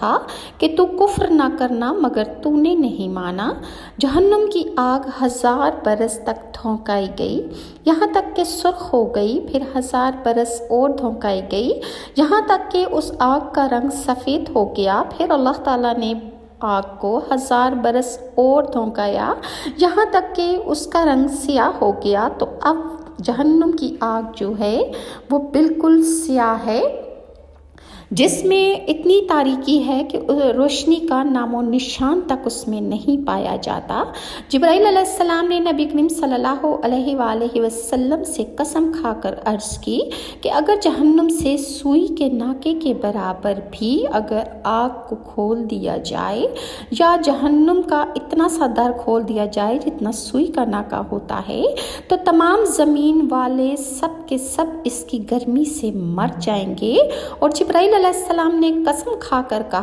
تھا کہ تو کفر نہ کرنا مگر تو نے نہیں مانا۔ جہنم کی آگ 1000 برس تک دھونکائی گئی، یہاں تک کہ سرخ ہو گئی، پھر 1000 برس اور دھونکائی گئی، یہاں تک کہ اس آگ کا رنگ سفید ہو گیا۔ پھر اللہ تعالیٰ نے آگ کو 1000 برس اور دھونکایا، یہاں تک کہ اس کا رنگ سیاہ ہو گیا۔ تو اب جہنم کی آگ جو ہے وہ بالکل سیاہ ہے، جس میں اتنی تاریکی ہے کہ روشنی کا نام و نشان تک اس میں نہیں پایا جاتا۔ جبرائیل علیہ السلام نے نبی کریم صلی اللہ علیہ وآلہ وسلم سے قسم کھا کر عرض کی کہ اگر جہنم سے سوئی کے ناکے کے برابر بھی اگر آگ کو کھول دیا جائے، یا جہنم کا اتنا سا در کھول دیا جائے جتنا سوئی کا ناکا ہوتا ہے، تو تمام زمین والے سب کے سب اس کی گرمی سے مر جائیں گے۔ اور جبرائیل علیہ السلام نے قسم کھا کر کہا